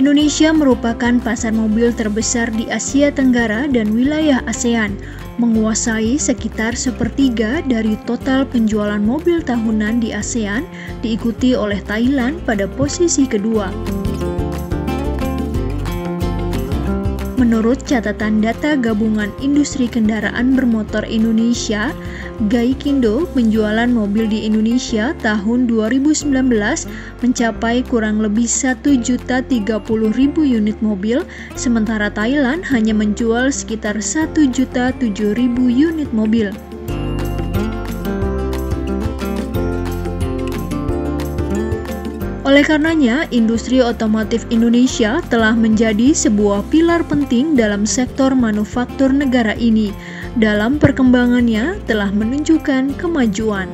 Indonesia merupakan pasar mobil terbesar di Asia Tenggara dan wilayah ASEAN, menguasai sekitar sepertiga dari total penjualan mobil tahunan di ASEAN, diikuti oleh Thailand pada posisi kedua. Menurut catatan data Gabungan Industri Kendaraan Bermotor Indonesia, Gaikindo, penjualan mobil di Indonesia tahun 2019 mencapai kurang lebih 1.030.000 unit mobil, sementara Thailand hanya menjual sekitar 1.007.000 unit mobil. Oleh karenanya, industri otomotif Indonesia telah menjadi sebuah pilar penting dalam sektor manufaktur negara ini. Dalam perkembangannya telah menunjukkan kemajuan.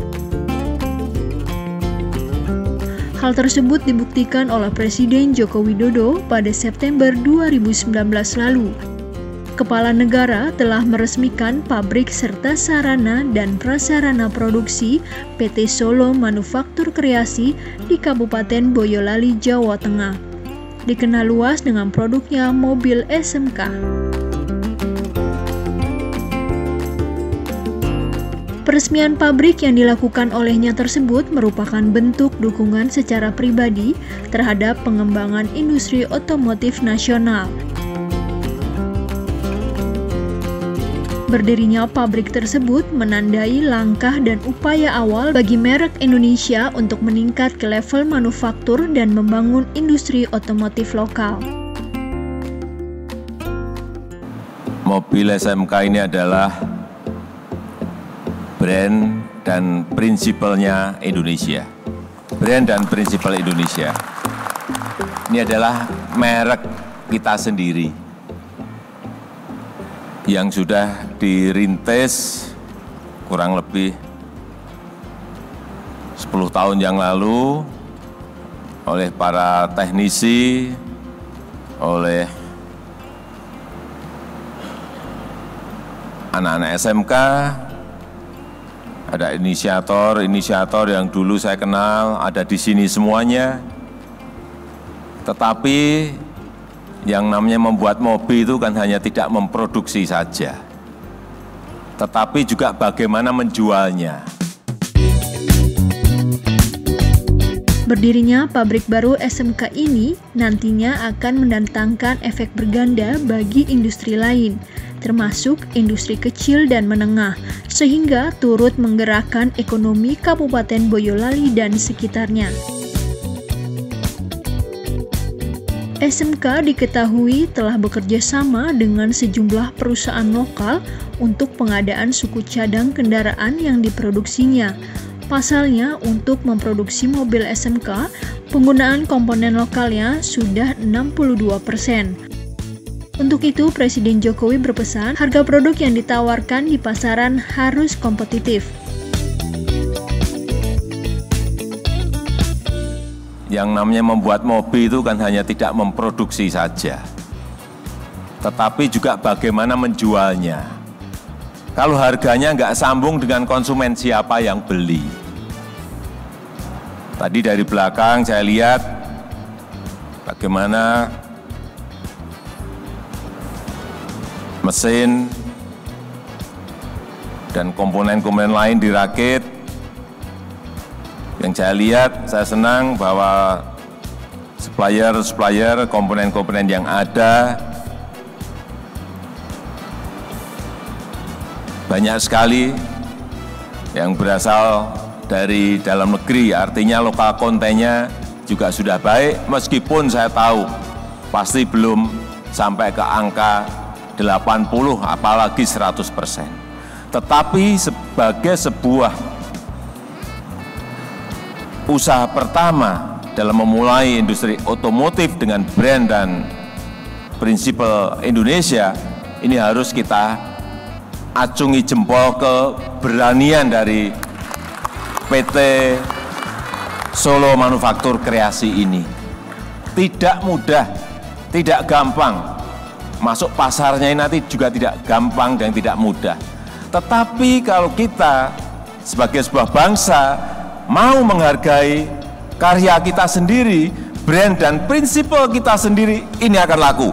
Hal tersebut dibuktikan oleh Presiden Joko Widodo pada September 2019 lalu. Kepala negara telah meresmikan pabrik serta sarana dan prasarana produksi PT Solo Manufaktur Kreasi di Kabupaten Boyolali, Jawa Tengah. Dikenal luas dengan produknya mobil SMK. Peresmian pabrik yang dilakukan olehnya tersebut merupakan bentuk dukungan secara pribadi terhadap pengembangan industri otomotif nasional. Berdirinya pabrik tersebut menandai langkah dan upaya awal bagi merek Indonesia untuk meningkat ke level manufaktur dan membangun industri otomotif lokal. Mobil SMK ini adalah brand dan prinsipalnya Indonesia. Brand dan prinsipal Indonesia. Ini adalah merek kita sendiri yang sudah dirintis kurang lebih 10 tahun yang lalu oleh para teknisi, oleh anak-anak SMK, ada inisiator yang dulu saya kenal, ada di sini semuanya. Tetapi yang namanya membuat mobil itu kan hanya tidak memproduksi saja, tetapi juga bagaimana menjualnya. Berdirinya pabrik baru SMK ini nantinya akan mendatangkan efek berganda bagi industri lain, termasuk industri kecil dan menengah, sehingga turut menggerakkan ekonomi Kabupaten Boyolali dan sekitarnya. SMK diketahui telah bekerja sama dengan sejumlah perusahaan lokal untuk pengadaan suku cadang kendaraan yang diproduksinya. Pasalnya, untuk memproduksi mobil SMK, penggunaan komponen lokalnya sudah 62%. Untuk itu, Presiden Jokowi berpesan harga produk yang ditawarkan di pasaran harus kompetitif. Yang namanya membuat mobil itu kan hanya tidak memproduksi saja, tetapi juga bagaimana menjualnya. Kalau harganya nggak sambung dengan konsumen, siapa yang beli? Tadi dari belakang saya lihat bagaimana mesin dan komponen-komponen lain dirakit. Yang saya lihat, saya senang bahwa supplier komponen-komponen yang ada banyak sekali yang berasal dari dalam negeri, artinya lokal kontennya juga sudah baik, meskipun saya tahu pasti belum sampai ke angka 80, apalagi 100%. Tetapi sebagai sebuah usaha pertama dalam memulai industri otomotif dengan brand dan prinsipal Indonesia, ini harus kita acungi jempol keberanian dari PT Solo Manufaktur Kreasi ini. Tidak mudah, tidak gampang. Masuk pasarnya nanti juga tidak gampang dan tidak mudah. Tetapi kalau kita sebagai sebuah bangsa mau menghargai karya kita sendiri, brand dan prinsip kita sendiri, ini akan laku.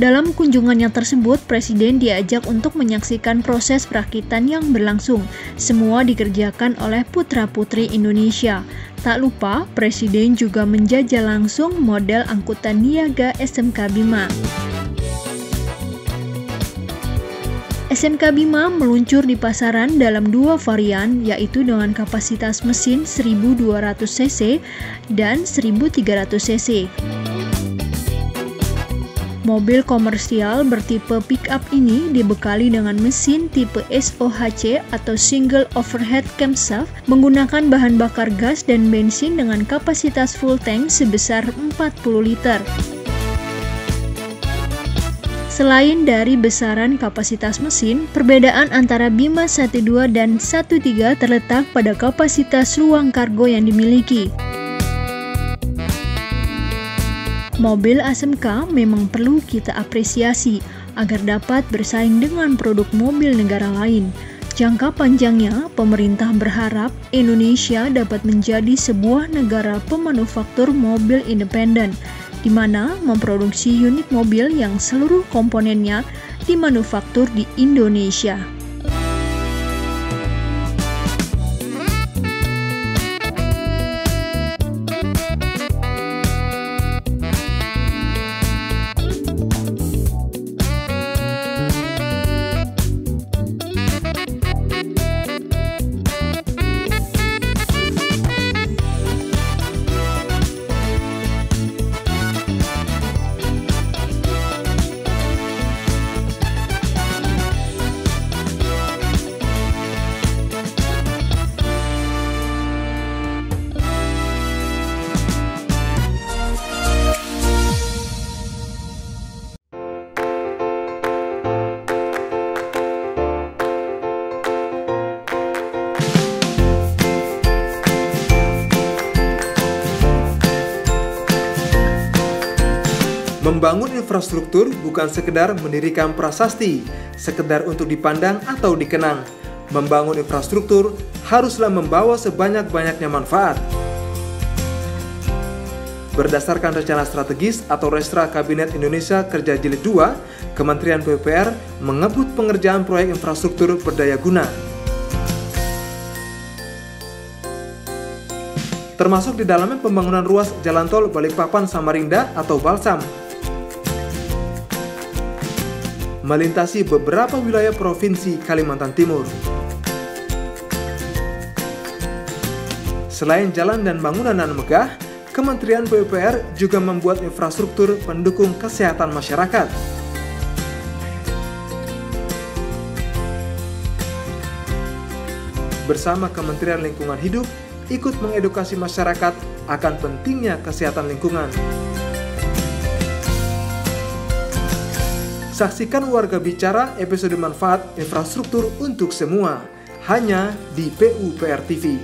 Dalam kunjungannya tersebut, Presiden diajak untuk menyaksikan proses perakitan yang berlangsung. Semua dikerjakan oleh putra-putri Indonesia. Tak lupa, Presiden juga menjajal langsung model angkutan niaga SMK Bima. SMK Bima meluncur di pasaran dalam 2 varian, yaitu dengan kapasitas mesin 1200 cc dan 1300 cc. Mobil komersial bertipe pick-up ini dibekali dengan mesin tipe SOHC atau Single Overhead Camshaft menggunakan bahan bakar gas dan bensin dengan kapasitas full tank sebesar 40 liter. Selain dari besaran kapasitas mesin, perbedaan antara Bima 12 dan 13 terletak pada kapasitas ruang kargo yang dimiliki. Mobil SMK memang perlu kita apresiasi agar dapat bersaing dengan produk mobil negara lain. Jangka panjangnya, pemerintah berharap Indonesia dapat menjadi sebuah negara pemanufaktur mobil independen, di mana memproduksi unit mobil yang seluruh komponennya dimanufaktur di Indonesia. Membangun infrastruktur bukan sekedar mendirikan prasasti, sekedar untuk dipandang atau dikenang. Membangun infrastruktur haruslah membawa sebanyak-banyaknya manfaat. Berdasarkan rencana strategis atau Restra Kabinet Indonesia Kerja Jilid 2, Kementerian PUPR mengebut pengerjaan proyek infrastruktur berdaya guna. Termasuk di dalamnya pembangunan ruas Jalan Tol Balikpapan-Samarinda atau Balsam, melintasi beberapa wilayah Provinsi Kalimantan Timur. Selain jalan dan bangunan yang megah, Kementerian PUPR juga membuat infrastruktur pendukung kesehatan masyarakat. Bersama Kementerian Lingkungan Hidup, ikut mengedukasi masyarakat akan pentingnya kesehatan lingkungan. Saksikan Warga Bicara episode manfaat infrastruktur untuk semua, hanya di PUPR TV.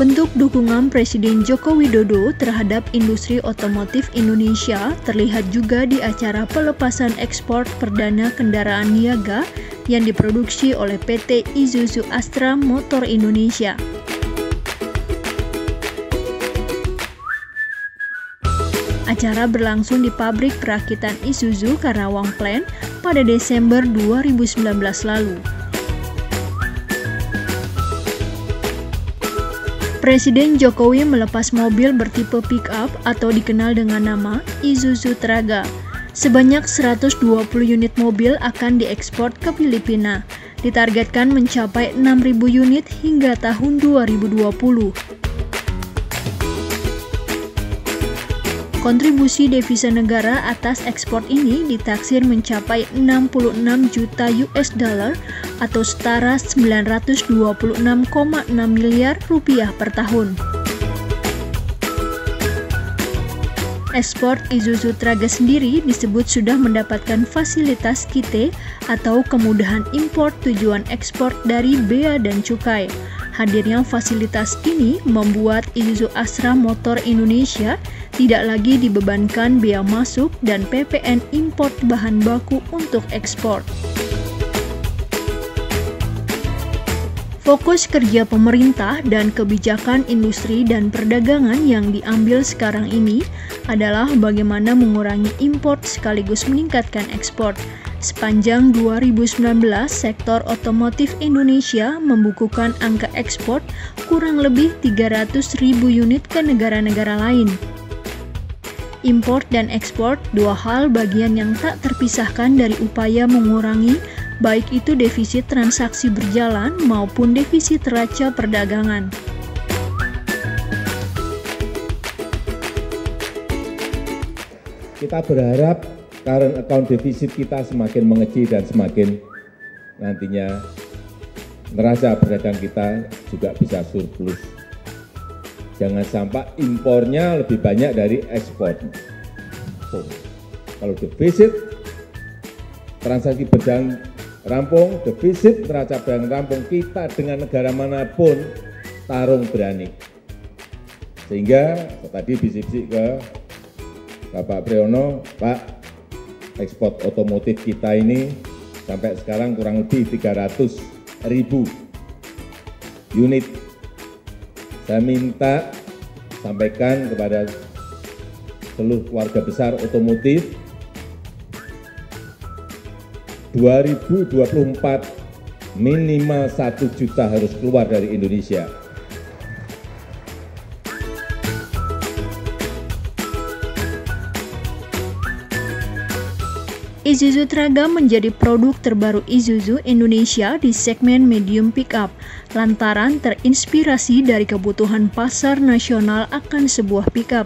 Bentuk dukungan Presiden Joko Widodo terhadap industri otomotif Indonesia terlihat juga di acara pelepasan ekspor perdana kendaraan niaga yang diproduksi oleh PT Isuzu Astra Motor Indonesia. Acara berlangsung di pabrik perakitan Isuzu Karawang Plant pada Desember 2019 lalu. Presiden Jokowi melepas mobil bertipe pick-up atau dikenal dengan nama Isuzu Traga. Sebanyak 120 unit mobil akan diekspor ke Filipina. ditargetkan mencapai 6.000 unit hingga tahun 2020. Kontribusi devisa negara atas ekspor ini ditaksir mencapai 66 juta US dollar atau setara 926,6 miliar rupiah per tahun. Ekspor Isuzu Traga sendiri disebut sudah mendapatkan fasilitas KITE atau kemudahan impor tujuan ekspor dari Bea dan Cukai. Hadirnya fasilitas ini membuat Isuzu Astra Motor Indonesia tidak lagi dibebankan bea masuk dan PPN impor bahan baku untuk ekspor. Fokus kerja pemerintah dan kebijakan industri dan perdagangan yang diambil sekarang ini adalah bagaimana mengurangi impor sekaligus meningkatkan ekspor. Sepanjang 2019, sektor otomotif Indonesia membukukan angka ekspor kurang lebih 300.000 unit ke negara-negara lain. Impor dan ekspor dua hal bagian yang tak terpisahkan dari upaya mengurangi baik itu defisit transaksi berjalan maupun defisit neraca perdagangan. Kita berharap current account defisit kita semakin mengecil dan semakin nantinya neraca perdagangan kita juga bisa surplus. Jangan sampai impornya lebih banyak dari ekspor. Kalau defisit transaksi berjalan rampung, defisit neraca perdagangan rampung, kita dengan negara manapun tarung berani. Sehingga tadi bisik-bisik ke Bapak Priyono, Pak, ekspor otomotif kita ini sampai sekarang kurang lebih 300.000 unit. Saya minta sampaikan kepada seluruh keluarga besar otomotif, 2024 minimal 1 juta harus keluar dari Indonesia. Isuzu Traga menjadi produk terbaru Isuzu Indonesia di segmen medium pickup, lantaran terinspirasi dari kebutuhan pasar nasional akan sebuah pickup.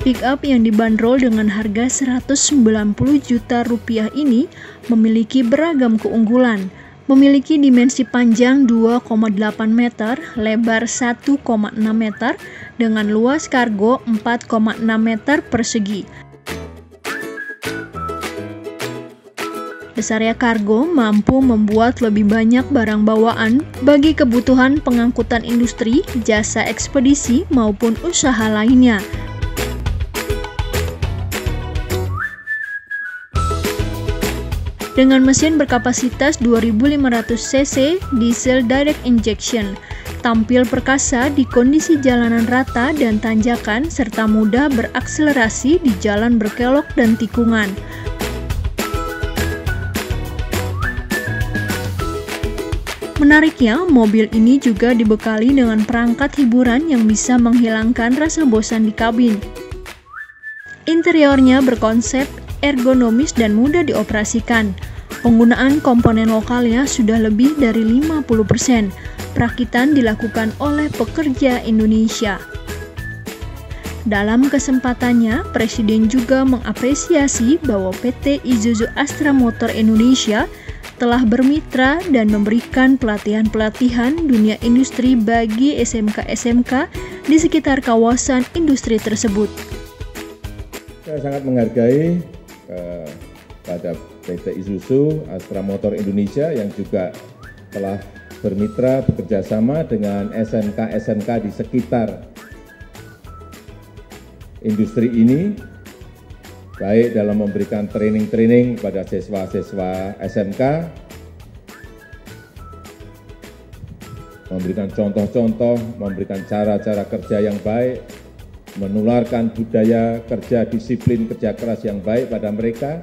Pickup yang dibanderol dengan harga 190 juta rupiah ini memiliki beragam keunggulan. Memiliki dimensi panjang 2,8 meter, lebar 1,6 meter, dengan luas kargo 4,6 meter persegi. Besarnya kargo mampu membuat lebih banyak barang bawaan bagi kebutuhan pengangkutan industri, jasa ekspedisi, maupun usaha lainnya. Dengan mesin berkapasitas 2.500 cc diesel direct injection, tampil perkasa di kondisi jalanan rata dan tanjakan serta mudah berakselerasi di jalan berkelok dan tikungan. Menariknya, mobil ini juga dibekali dengan perangkat hiburan yang bisa menghilangkan rasa bosan di kabin. Interiornya berkonsep ergonomis dan mudah dioperasikan. Penggunaan komponen lokalnya sudah lebih dari 50%. Perakitan dilakukan oleh pekerja Indonesia. Dalam kesempatannya, Presiden juga mengapresiasi bahwa PT Isuzu Astra Motor Indonesia telah bermitra dan memberikan pelatihan-pelatihan dunia industri bagi SMK-SMK di sekitar kawasan industri tersebut. Saya sangat menghargai pada PT Isuzu Astra Motor Indonesia yang juga telah bermitra bekerjasama dengan SMK-SMK di sekitar industri ini, baik dalam memberikan training-training kepada siswa-siswa SMK, memberikan contoh-contoh, memberikan cara-cara kerja yang baik, menularkan budaya kerja, disiplin kerja keras yang baik pada mereka,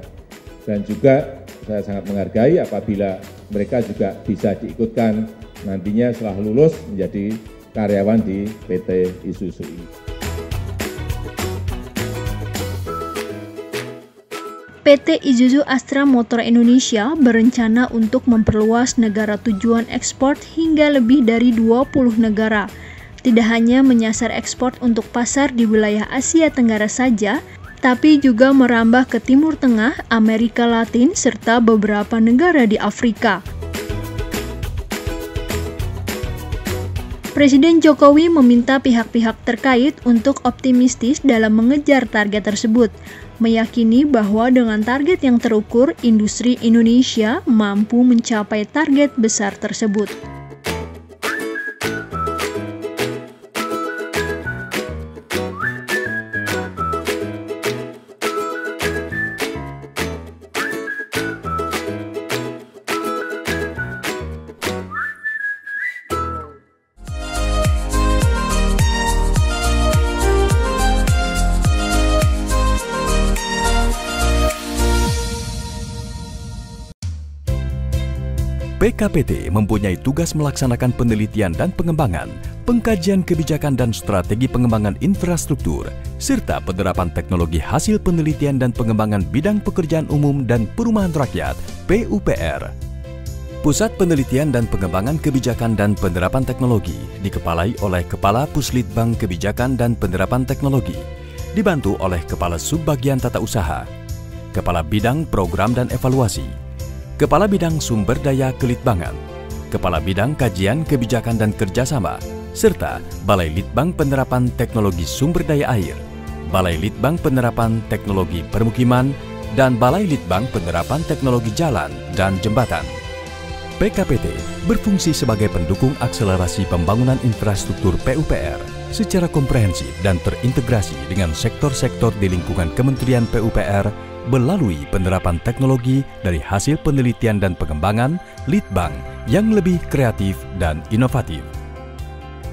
dan juga saya sangat menghargai apabila mereka juga bisa diikutkan nantinya setelah lulus menjadi karyawan di PT Isuzu ini. PT Isuzu Astra Motor Indonesia berencana untuk memperluas negara tujuan ekspor hingga lebih dari 20 negara. Tidak hanya menyasar ekspor untuk pasar di wilayah Asia Tenggara saja, tapi juga merambah ke Timur Tengah, Amerika Latin, serta beberapa negara di Afrika. Presiden Jokowi meminta pihak-pihak terkait untuk optimistis dalam mengejar target tersebut, meyakini bahwa dengan target yang terukur, industri Indonesia mampu mencapai target besar tersebut. PKPT mempunyai tugas melaksanakan penelitian dan pengembangan, pengkajian kebijakan dan strategi pengembangan infrastruktur, serta penerapan teknologi hasil penelitian dan pengembangan bidang pekerjaan umum dan perumahan rakyat (PUPR). Pusat Penelitian dan Pengembangan Kebijakan dan Penerapan Teknologi dikepalai oleh Kepala Puslitbang Kebijakan dan Penerapan Teknologi, dibantu oleh Kepala Subbagian Tata Usaha, Kepala Bidang Program dan Evaluasi, Kepala Bidang Sumber Daya Kelitbangan, Kepala Bidang Kajian Kebijakan dan Kerjasama, serta Balai Litbang Penerapan Teknologi Sumber Daya Air, Balai Litbang Penerapan Teknologi Permukiman, dan Balai Litbang Penerapan Teknologi Jalan dan Jembatan. PKPT berfungsi sebagai pendukung akselerasi pembangunan infrastruktur PUPR secara komprehensif dan terintegrasi dengan sektor-sektor di lingkungan Kementerian PUPR melalui penerapan teknologi dari hasil penelitian dan pengembangan Litbang yang lebih kreatif dan inovatif.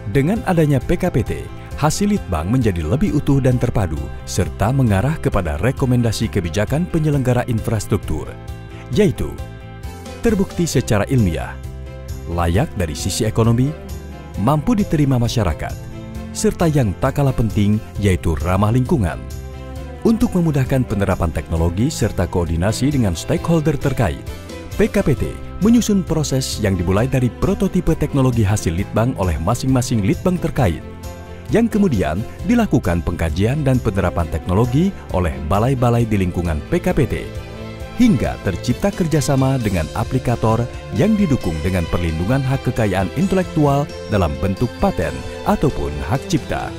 Dengan adanya PKPT, hasil Litbang menjadi lebih utuh dan terpadu, serta mengarah kepada rekomendasi kebijakan penyelenggara infrastruktur, yaitu terbukti secara ilmiah, layak dari sisi ekonomi, mampu diterima masyarakat, serta yang tak kalah penting yaitu ramah lingkungan. Untuk memudahkan penerapan teknologi serta koordinasi dengan stakeholder terkait, PKPT menyusun proses yang dimulai dari prototipe teknologi hasil Litbang oleh masing-masing Litbang terkait, yang kemudian dilakukan pengkajian dan penerapan teknologi oleh balai-balai di lingkungan PKPT, hingga tercipta kerjasama dengan aplikator yang didukung dengan perlindungan hak kekayaan intelektual dalam bentuk paten ataupun hak cipta.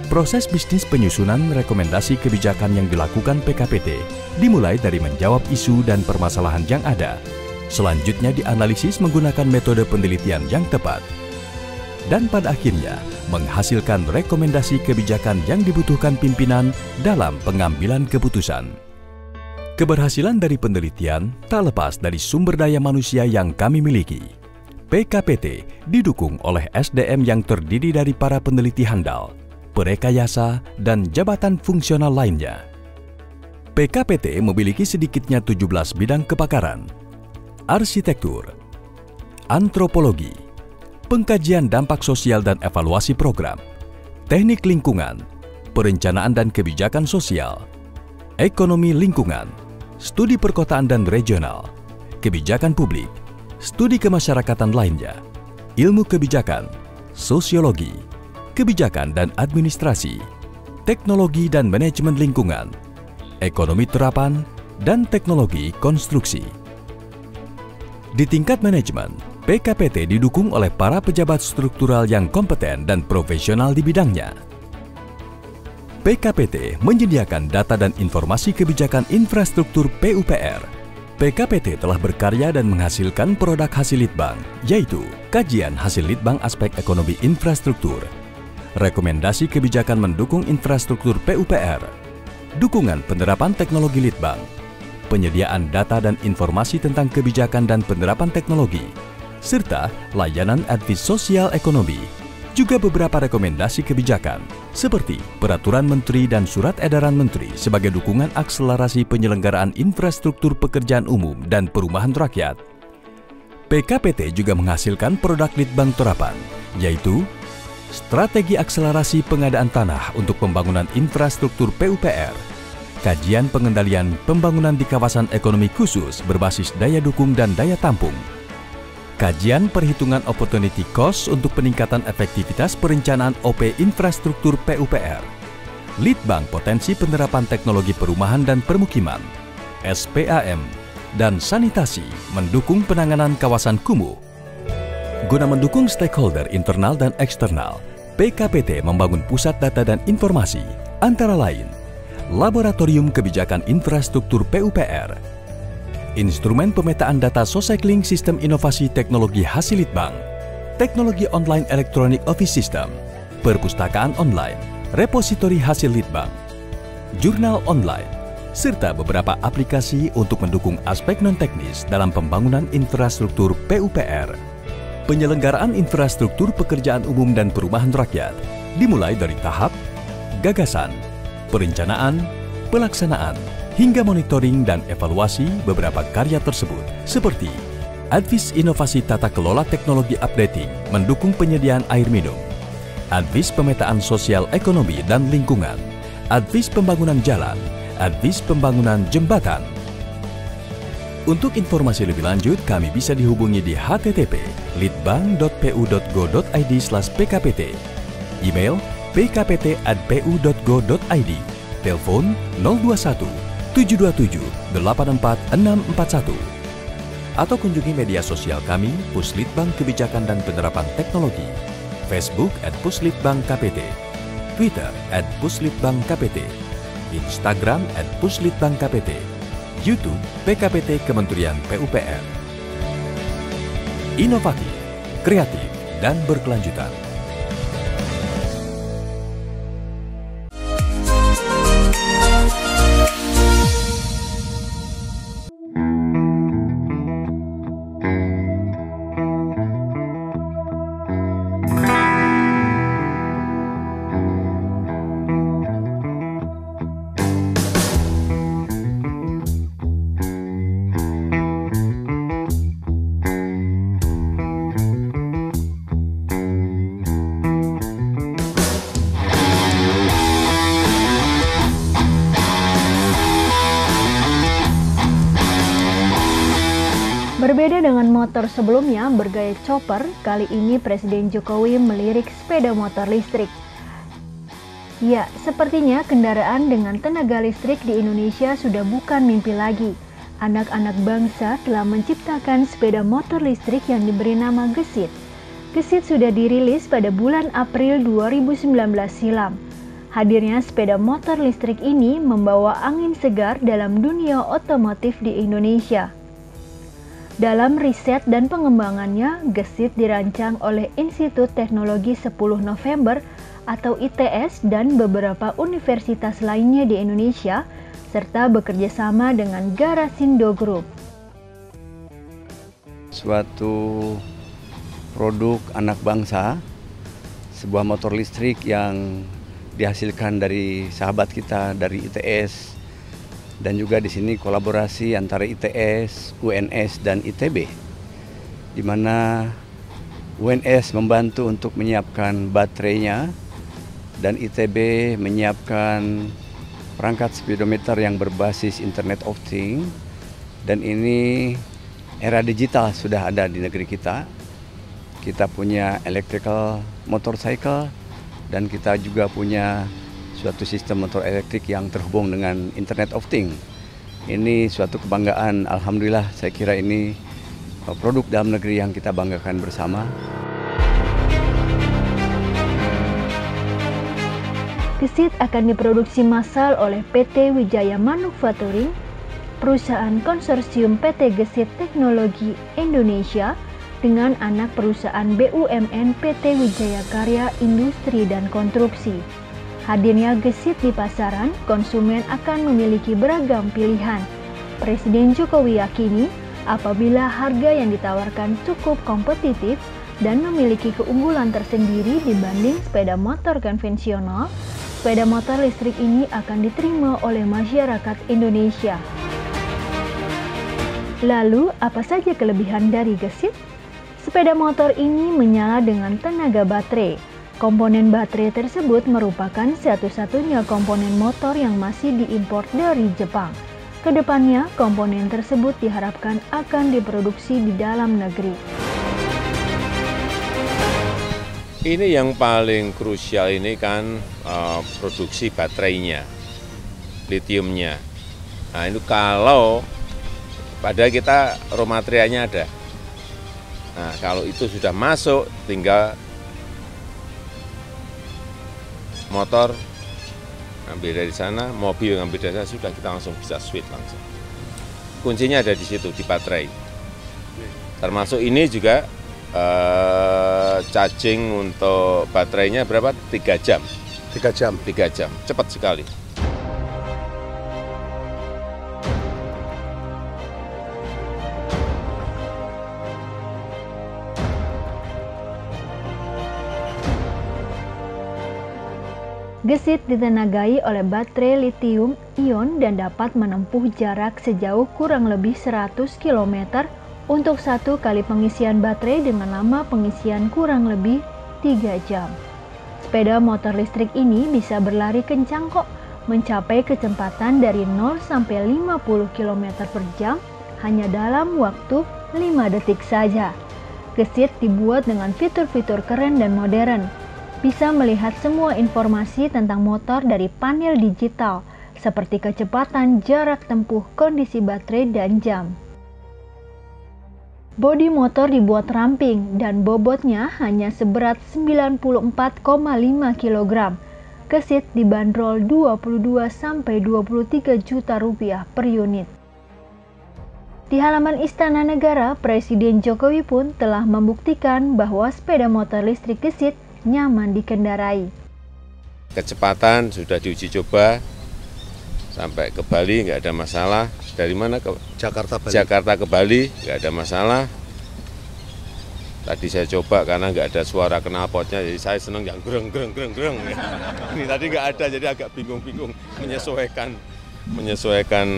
Proses bisnis penyusunan rekomendasi kebijakan yang dilakukan PKPT dimulai dari menjawab isu dan permasalahan yang ada. Selanjutnya dianalisis menggunakan metode penelitian yang tepat. Dan pada akhirnya menghasilkan rekomendasi kebijakan yang dibutuhkan pimpinan dalam pengambilan keputusan. Keberhasilan dari penelitian tak lepas dari sumber daya manusia yang kami miliki. PKPT didukung oleh SDM yang terdiri dari para peneliti handal, perekayasa, dan jabatan fungsional lainnya. PKPT memiliki sedikitnya 17 bidang kepakaran: arsitektur, antropologi, pengkajian dampak sosial dan evaluasi program, teknik lingkungan, perencanaan dan kebijakan sosial, ekonomi lingkungan, studi perkotaan dan regional, kebijakan publik, studi kemasyarakatan lainnya, ilmu kebijakan, sosiologi, kebijakan dan administrasi, teknologi dan manajemen lingkungan, ekonomi terapan, dan teknologi konstruksi. Di tingkat manajemen, PKPT didukung oleh para pejabat struktural yang kompeten dan profesional di bidangnya. PKPT menyediakan data dan informasi kebijakan infrastruktur PUPR. PKPT telah berkarya dan menghasilkan produk hasil Litbang, yaitu kajian hasil Litbang aspek ekonomi infrastruktur, rekomendasi kebijakan mendukung infrastruktur PUPR, dukungan penerapan teknologi Litbang, penyediaan data dan informasi tentang kebijakan dan penerapan teknologi, serta layanan advis sosial ekonomi, juga beberapa rekomendasi kebijakan, seperti Peraturan Menteri dan Surat Edaran Menteri sebagai dukungan akselerasi penyelenggaraan infrastruktur pekerjaan umum dan perumahan rakyat. PKPT juga menghasilkan produk Litbang terapan, yaitu Strategi Akselerasi Pengadaan Tanah untuk Pembangunan Infrastruktur PUPR, kajian pengendalian pembangunan di kawasan ekonomi khusus berbasis daya dukung dan daya tampung, kajian perhitungan opportunity cost untuk peningkatan efektivitas perencanaan OP infrastruktur PUPR, Litbang potensi penerapan teknologi perumahan dan permukiman, SPAM, dan sanitasi mendukung penanganan kawasan kumuh. Guna mendukung stakeholder internal dan eksternal, PKPT membangun pusat data dan informasi, antara lain Laboratorium Kebijakan Infrastruktur PUPR, Instrumen Pemetaan Data Socycling Sistem Inovasi Teknologi Hasil Litbang, Teknologi Online Electronic Office System, Perpustakaan Online, Repositori Hasil Litbang, Jurnal Online, serta beberapa aplikasi untuk mendukung aspek non-teknis dalam pembangunan infrastruktur PUPR. Penyelenggaraan infrastruktur pekerjaan umum dan perumahan rakyat dimulai dari tahap gagasan, perencanaan, pelaksanaan, hingga monitoring dan evaluasi beberapa karya tersebut, seperti Advis Inovasi Tata Kelola Teknologi Updating mendukung penyediaan air minum, Advis Pemetaan Sosial Ekonomi dan Lingkungan, Advis Pembangunan Jalan, Advis Pembangunan Jembatan. Untuk informasi lebih lanjut, kami bisa dihubungi di http://litbang.pu.go.id/pkpt, email pkpt@pu.go.id, telepon 021 727 84641, atau kunjungi media sosial kami Puslitbang Kebijakan dan Penerapan Teknologi, Facebook @puslitbangkpt, Twitter @puslitbangkpt, Instagram @puslitbangkpt, YouTube PKPT Kementerian PUPR. Inovatif, kreatif, dan berkelanjutan. Berbeda dengan motor sebelumnya bergaya chopper, kali ini Presiden Jokowi melirik sepeda motor listrik. Ya, sepertinya kendaraan dengan tenaga listrik di Indonesia sudah bukan mimpi lagi. Anak-anak bangsa telah menciptakan sepeda motor listrik yang diberi nama Gesit. Gesit sudah dirilis pada bulan April 2019 silam. Hadirnya sepeda motor listrik ini membawa angin segar dalam dunia otomotif di Indonesia. Dalam riset dan pengembangannya, Gesit dirancang oleh Institut Teknologi 10 November atau ITS dan beberapa universitas lainnya di Indonesia, serta bekerja sama dengan Garasindo Group. Suatu produk anak bangsa, sebuah motor listrik yang dihasilkan dari sahabat kita dari ITS, dan juga di sini kolaborasi antara ITS, UNS, dan ITB, di mana UNS membantu untuk menyiapkan baterainya dan ITB menyiapkan perangkat speedometer yang berbasis Internet of Things. Dan ini era digital sudah ada di negeri kita. Kita punya electrical motorcycle dan kita juga punya suatu sistem motor elektrik yang terhubung dengan Internet of Things. Ini suatu kebanggaan, alhamdulillah saya kira ini produk dalam negeri yang kita banggakan bersama. Gesit akan diproduksi massal oleh PT Wijaya Manufacturing, perusahaan konsorsium PT Gesit Teknologi Indonesia dengan anak perusahaan BUMN PT Wijaya Karya Industri dan Konstruksi. Hadirnya Gesit di pasaran, konsumen akan memiliki beragam pilihan. Presiden Jokowi yakini apabila harga yang ditawarkan cukup kompetitif dan memiliki keunggulan tersendiri dibanding sepeda motor konvensional, sepeda motor listrik ini akan diterima oleh masyarakat Indonesia. Lalu, apa saja kelebihan dari Gesit? Sepeda motor ini menyala dengan tenaga baterai. Komponen baterai tersebut merupakan satu-satunya komponen motor yang masih diimpor dari Jepang. Kedepannya, komponen tersebut diharapkan akan diproduksi di dalam negeri. Ini yang paling krusial ini kan produksi baterainya, litiumnya. Nah itu kalau padahal kita raw materialnya ada. Nah kalau itu sudah masuk, tinggal motor ambil dari sana, mobil ngambil dari sana, sudah kita langsung bisa switch langsung. Kuncinya ada di situ, di baterai. Termasuk ini juga charging untuk baterainya berapa? 3 jam. 3 jam? 3 jam, cepat sekali. Gesit ditenagai oleh baterai litium-ion dan dapat menempuh jarak sejauh kurang lebih 100 km untuk 1 kali pengisian baterai dengan lama pengisian kurang lebih 3 jam. Sepeda motor listrik ini bisa berlari kencang kok, mencapai kecepatan dari 0 sampai 50 km per jam hanya dalam waktu 5 detik saja. Gesit dibuat dengan fitur-fitur keren dan modern. Bisa melihat semua informasi tentang motor dari panel digital, seperti kecepatan, jarak tempuh, kondisi baterai, dan jam. Bodi motor dibuat ramping dan bobotnya hanya seberat 94,5 kg. Gesit dibanderol 22–23 juta rupiah per unit. Di halaman Istana Negara, Presiden Jokowi pun telah membuktikan bahwa sepeda motor listrik Gesit nyaman dikendarai. Kecepatan sudah diuji coba sampai ke Bali nggak ada masalah. Dari mana ke Jakarta, Bali. Jakarta ke Bali nggak ada masalah. Tadi saya coba karena nggak ada suara knalpotnya, jadi saya senang yang greng. Ini tadi nggak ada, jadi agak bingung menyesuaikan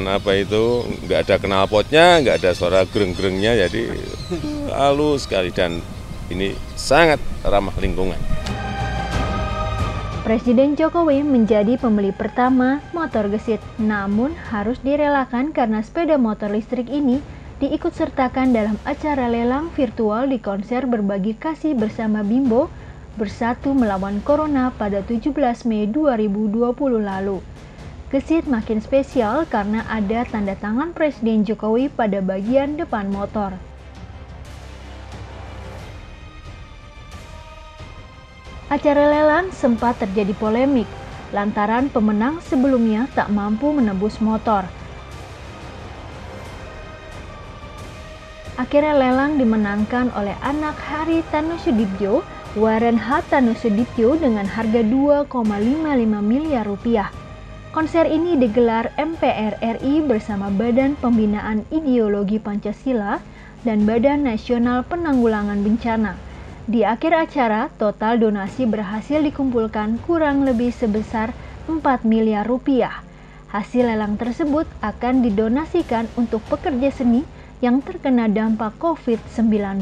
apa itu, nggak ada knalpotnya, nggak ada suara greng-grengnya, jadi halus sekali dan ini sangat ramah lingkungan. Presiden Jokowi menjadi pembeli pertama motor Gesit, namun harus direlakan karena sepeda motor listrik ini diikutsertakan dalam acara lelang virtual di konser Berbagi Kasih bersama Bimbo Bersatu Melawan Corona pada 17 Mei 2020 lalu. Gesit makin spesial karena ada tanda tangan Presiden Jokowi pada bagian depan motor. Acara lelang sempat terjadi polemik lantaran pemenang sebelumnya tak mampu menembus motor. Akhirnya lelang dimenangkan oleh anak Hari Tanusudibjo, Warren H. Tanusudibjo dengan harga 2,55 miliar rupiah. Konser ini digelar MPR RI bersama Badan Pembinaan Ideologi Pancasila dan Badan Nasional Penanggulangan Bencana. Di akhir acara, total donasi berhasil dikumpulkan kurang lebih sebesar 4 miliar rupiah. Hasil lelang tersebut akan didonasikan untuk pekerja seni yang terkena dampak COVID-19.